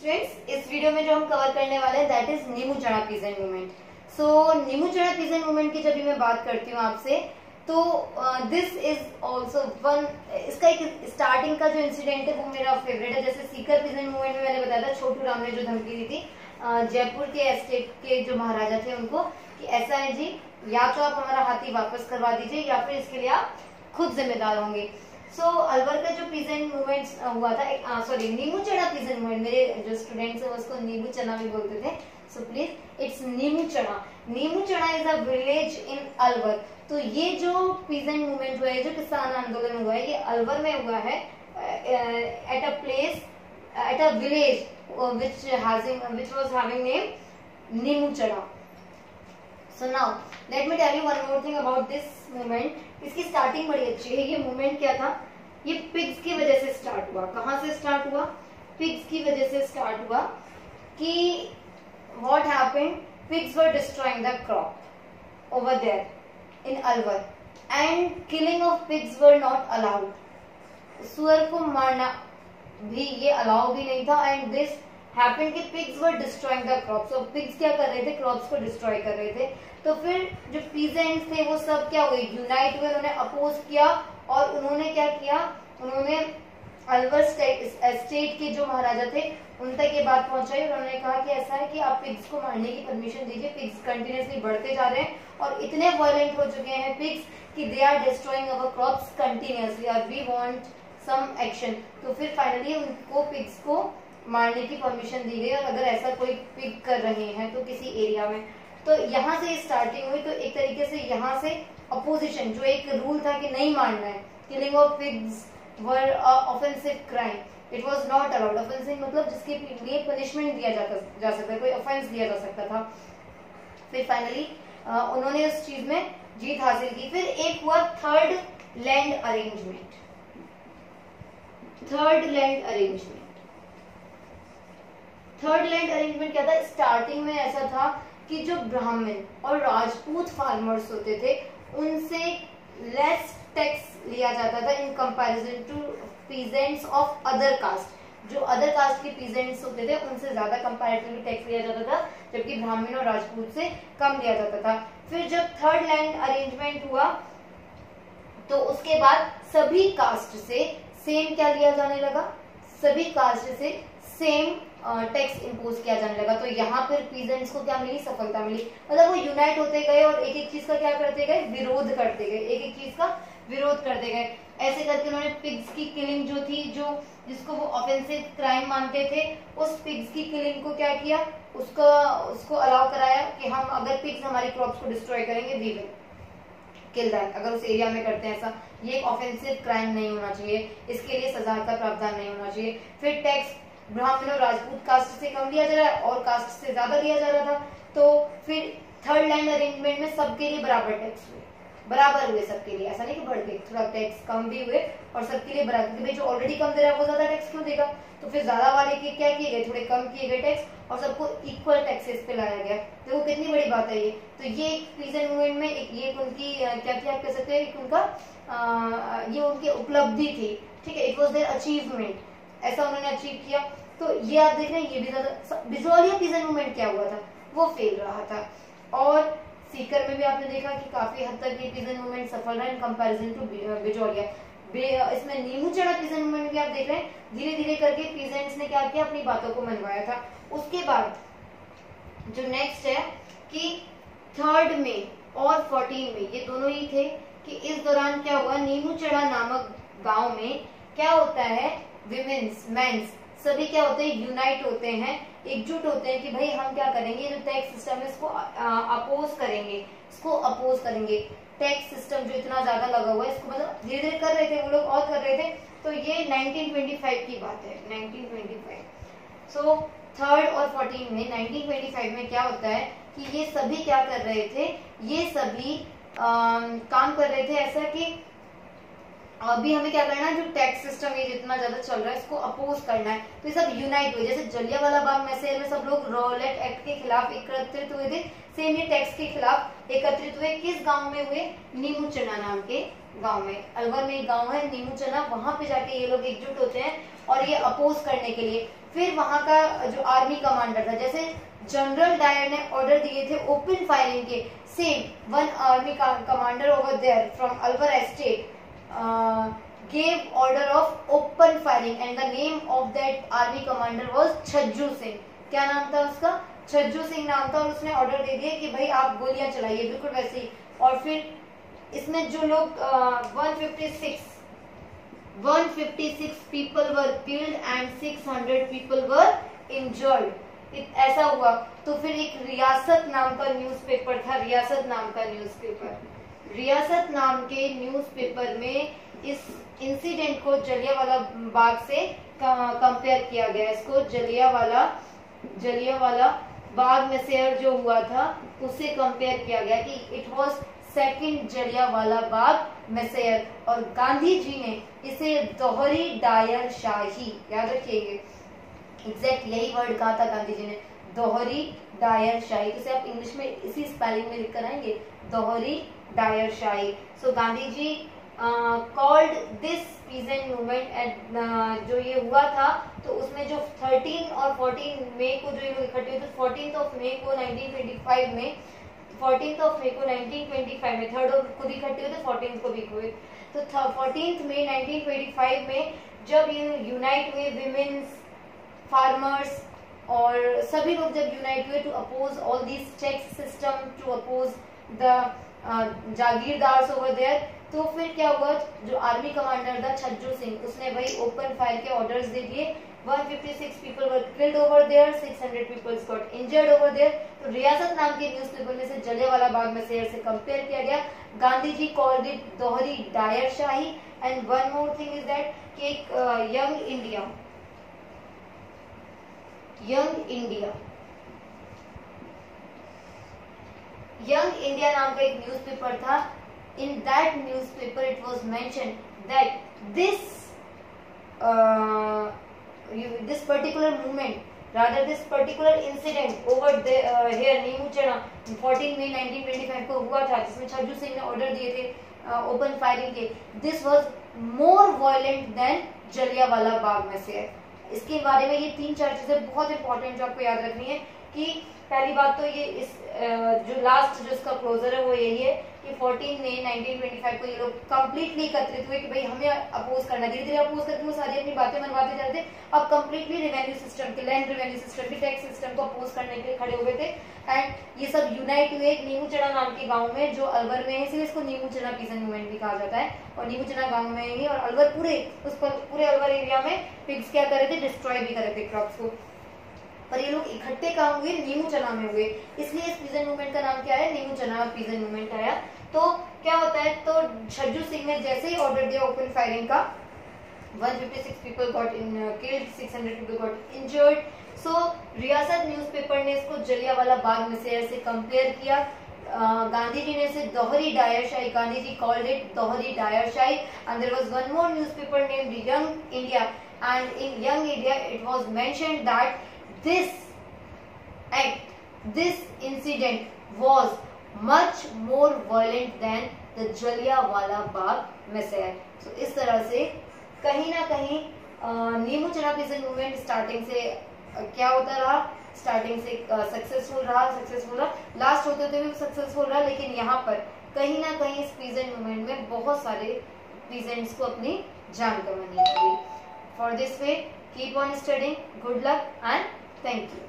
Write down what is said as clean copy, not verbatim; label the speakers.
Speaker 1: Students, इस video में जो हम कवर करने वाले हैं दैट इज नीमू चढ़ा पीजेंट मूवमेंट। सो नीमू चढ़ा पीजेंट मूवमेंट की जब भी मैं बात करती हूँ आपसे, तो दिस इज ऑल्सो वन, इसका एक स्टार्टिंग का जो इंसिडेंट है वो मेरा फेवरेट है। जैसे सीकर पीजेंट मूवमेंट में मैंने बताया था, छोटू राम ने जो धमकी दी थी जयपुर के एस्टेट के जो महाराजा थे उनको कि ऐसा है जी, या तो आप हमारा हाथी वापस करवा दीजिए या फिर इसके लिए आप खुद जिम्मेदार होंगे। सो अलवर का जो पीजेंट मूवमेंट हुआ था, सॉरी नीमू चढ़ा पीजेंट मूवमेंट, मेरे जो स्टूडेंट्स हैं उसको नीमू चना भी बोलते थे। सो प्लीज इट्स नीमू चढ़ा। नीमू चढ़ा is a village in Alwar. तो ये जो पीजेंट मूवमेंट हुआ है, जो किसान आंदोलन हुआ है, ये अलवर में हुआ है at a place, at a village which was having name नीमू चढ़ा। So now let me tell you one more thing about this movement। इसकी स्टार्टिंग बड़ी अच्छी है। ये मूवमेंट क्या था, ये पिग्स की वजह से स्टार्ट हुआ। कहाँ से स्टार्ट हुआ? पिग्स की वजह से स्टार्ट हुआ कि what happened, pigs were destroying the crop over there in Alwar and killing of pigs were not allowed. सुअर को मारना भी ये अलाउ भी नहीं था एंड दिस हैपेंड कि pigs were destroying the crops. और पिग्स क्या कर रहे थे? क्रॉप्स को डिस्ट्रॉय कर रहे थे। तो फिर जो पीजेंट्स थे वो सब क्या हुए, यूनाइट हुए, उन्होंने अपोज किया और उन्होंने क्या किया, उन्होंने अलवर स्टेट के जो महाराजा थे उन तक ये बात पहुंचाई और उन्होंने कहा कि ऐसा है कि आप पिग्स को मारने की परमिशन दीजिए। पिग्स कंटिन्यूसली बढ़ते जा रहे हैं और इतने वायलेंट हो चुके हैं पिग्स कि they are destroying our crops continuously और वी वांट सम एक्शन। तो फिर फाइनली उनको पिग्स को मारने की परमिशन दी गई और अगर ऐसा कोई पिग कर रहे हैं तो किसी एरिया में, तो यहाँ से स्टार्टिंग हुई। तो एक तरीके से यहाँ से अपोजिशन, जो एक रूल था कि नहीं मारना है, killing of pigs were offensive crime, it was not allowed. Offensive मतलब जिसके लिए पनिशमेंट दिया जा सकता है, कोई ऑफेंस दिया जा सकता था। फिर फाइनली उन्होंने उस चीज में जीत हासिल की। फिर एक हुआ third land arrangement. Third land arrangement क्या था? स्टार्टिंग में ऐसा था कि जो ब्राह्मण और राजपूत फार्मर्स होते थे उनसे लेस टैक्स लिया जाता था in comparison to peasants of other caste. जो अदर कास्ट के पीजेंट्स होते थे उनसे ज्यादा कंपैरेटिवली टैक्स लिया जाता था, जबकि ब्राह्मण और राजपूत से कम लिया जाता था। फिर जब थर्ड लैंड अरेंजमेंट हुआ तो उसके बाद सभी कास्ट से सेम क्या लिया जाने लगा, सभी कास्ट से सेम टैक्स इम्पोज किया जाने लगा। तो यहाँ फिर पीजेंट्स को क्या मिली? सफलता मिली। मतलब वो यूनाइट होते गए और एक एक चीज का क्या करते गए? विरोध करते गए, एक एक चीज का विरोध करते गए। ऐसे करके उन्होंने पिग्स की किलिंग जो थी, जो जिसको वो ऑफेंसिव क्राइम मानते थे, उस पिग्स की किलिंग को क्या किया, उसको अलाउ कराया कि हम अगर पिग्स हमारी क्रॉप्स को डिस्ट्रॉय करेंगे वी विल किल दैट। अगर उस एरिया में करते हैं ऐसा, ये एक ऑफेंसिव क्राइम नहीं होना चाहिए, इसके लिए सजा का प्रावधान नहीं होना चाहिए। फिर टैक्स ब्राह्मण और राजपूत कास्ट से कम लिया जा रहा है और कास्ट से ज्यादा लिया जा रहा था। तो फिर थर्ड लैंड अरेंजमेंट में सबके लिए बराबर टैक्स हुए, बराबर हुए सबके लिए। ऐसा नहीं कि बढ़ गए, थोड़ा टैक्स कम भी हुए और सबके लिए बराबर, क्योंकि जो ऑलरेडी कम दे रहा है वो ज्यादा टैक्स क्यों देगा। तो फिर ज्यादा वाले के क्या किए गए, थोड़े कम किए गए टैक्स और सबको इक्वल टैक्सेस पे लाया गया। तो वो कितनी बड़ी बात है ये। तो ये एक पीजेंट मूवमेंट में ये उनकी क्या थी, आप कह सकते हैं उनका ये उनकी उपलब्धि थी। ठीक है, इट वॉज देयर अचीवमेंट, ऐसा उन्होंने अचीव किया। तो ये आप देख रहे हैं, ये भी ज्यादा बिजोलिया पीजेंट मूवमेंट क्या हुआ था, वो फेल रहा था। और सीकर में भी आपने देखा कि काफी हद तक ये पीजेंट मूवमेंट सफल रहा इन कंपैरिजन टू बिजोलिया। इसमें नीमू चढ़ा पीजेंट मूवमेंट भी आप देख रहे हैं, धीरे धीरे करके पीजेंट्स ने क्या किया, अपनी बातों को मनवाया था। उसके बाद जो नेक्स्ट है कि 3rd में और 14 में, ये दोनों ही थे कि इस दौरान क्या हुआ, नीमू चढ़ा नामक गांव में क्या होता है, विमेन्स, मेंस सभी क्या होते हैं, यूनाइट होते हैं, एकजुट होते हैं कि भाई हम क्या करेंगे, जो टैक्स सिस्टम है इसको अपोज करेंगे, इसको अपोज करेंगे। टैक्स सिस्टम जो इतना ज्यादा लगा हुआ है इसको, मतलब धीरे धीरे कर रहे थे वो लोग और कर रहे थे। तो ये 1925 की बात है, 1925। सो 3rd और 14 में 1925 में क्या होता है कि ये सभी क्या कर रहे थे, ये सभी काम कर रहे थे ऐसा कि अभी हमें क्या करना है, जो टैक्स सिस्टम ये जितना ज्यादा चल रहा है इसको अपोज करना है। तो ये सब यूनाइट हुए, जैसे जलियांवाला बाग मैसेज में सब लोग रॉलेट एक्ट के खिलाफ एकत्रित हुए थे, सेम ये टैक्स के खिलाफ एकत्रित हुए। किस गांव में हुए? नीमू चना नाम के गांव में। अलवर में एक गांव है नीमू चना, वहां पे जाके ये लोग एकजुट होते हैं और ये अपोज करने के लिए फिर वहां का जो आर्मी कमांडर था, जैसे जनरल डायर ने ऑर्डर दिए थे ओपन फायरिंग के, same one army commander over there from Alwar estate gave order of open firing and the name of that army commander was Chhajju Singh. क्या नाम था उसका? छज्जू सिंह नाम था। और उसने ऑर्डर दे दिया कि भाई आप गोलियां चलाइए, बिल्कुल वैसे ही। और फिर इसमें जो लोग 156 people were killed and 600 people were injured, ऐसा हुआ। तो फिर एक रियासत नाम का न्यूज़पेपर था, रियासत नाम का न्यूज़पेपर, रियासत नाम के न्यूज़पेपर में इस इंसिडेंट को जलियांवाला बाग से कंपेयर किया गया। इसको जलियांवाला बाग में से जो हुआ था उससे कंपेयर किया गया कि it was second Jallianwala Bagh मैसेयर। और गांधी जी ने इसे दोहरी डायर शाही, याद रखिएगा, एग्जैक्ट यही वर्ड कहा था गांधी जी ने, दोहरी डायर शाही। इसे आप इंग्लिश में इसी स्पेलिंग में लिख कर आएंगे, दोहरी डायर शाही। So Gandhi ji called this peasant movement at, जो ये हुआ था तो उसमें जो 13 और 14 मई को जो ये लोग इकट्ठे हुए थे, 14 मई को 1925 में, 14 मई को 1925 में, 3 को भी इकट्ठे हुए थे, 14 को भी हुए। तो 14 मई 1925 में जब ये यूनाइट हुए, विमेन्स, फार्मर्स और सभी लोग जब यूनाइट हुए to oppose all this tax system, to oppose the jagirdars over there, तो फिर क्या हुआ, जो आर्मी कमांडर था छज्जू सिंह, उसने भाई ओपन फायर के ऑर्डर्स दे दिए। 156 people were killed over there, 600 people got injured over there। तो रियासत नाम के न्यूज़पेपर में से जलियांवाला बाग में से कंपेयर किया गया। गांधी जी कॉल्ड इट दोहरी डायर शाही। And one more thing is that कि एक यंग इंडिया नाम का एक न्यूज़पेपर था। In that newspaper it was mentioned that this particular movement, rather this particular incident over there here Nimuchana 14 मई 1925 को हुआ था, जिसमें छज्जू सिंह ने ऑर्डर दिए थे ओपन फायरिंग के, this was more violent than Jallianwala Bagh में से। इसके बारे में ये 3-4 चीजें बहुत इंपॉर्टेंट जो आपको याद रखनी है कि पहली बात तो ये इस जो लास्ट जो इसका क्लोजर है वो यही है कि 14 मई 1925 को ये लोग कंप्लीटली एकत्रित हुए कि भाई हमें अपोज करना। धीरे धीरे अपोज करके वो सारी अपनी बातें मनवाते जाते, अब कंप्लीटली रेवेन्यू सिस्टम के, लैंड रेवेन्यू सिस्टम के, टैक्स सिस्टम को अपोज करने के लिए खड़े हुए थे। एंड ये सब यूनाइट हुए नीमूचना नाम के गाँव में जो अलवर में है, इसलिए इसको नीमूचना पीसेंट मूवमेंट भी कहा जाता है। और नीमूचना गाँव में ही, और अलवर पूरे अलवर एरिया में पिग्स क्या कर रहे थे, डिस्ट्रॉय भी कर रहे थे क्रॉप्स को। पर ये लोग इकट्ठे कहाँ हुए, नीमूचना में हुए, इसलिए इस पीजेंट मूवमेंट का नाम क्या है, नीमूचना पीजेंट मूवमेंट आया। तो क्या होता है, तो छज्जू सिंह ने जैसे ही ऑर्डर दिया ओपन फायरिंग का, 156 people got killed, 600 people got injured। सो रियासत न्यूज़पेपर ने इसको जलियांवाला बाग मैसेयर से कंपेयर किया। गांधी जी ने इसे दोहरी डायर शाही, गांधी जी कॉल्ड इट दोहरी डायर शाही। And there was one more newspaper named Young India, and in Young India it was mentioned that this incident was much more violent than the Jallianwala Bagh massacre। So इस तरह से कहीं ना कहीं Nimuchana pheasant movement starting से क्या होता रहा, स्टार्टिंग से सक्सेसफुल रहा, लास्ट होते हुए भी सक्सेसफुल रहा। लेकिन यहाँ पर कहीं ना कहीं इस पीसेंट मूवमेंट में बहुत सारे पीसेंट्स को अपनी जान गंवानी पड़ी। For this way keep on studying, good luck and thank you।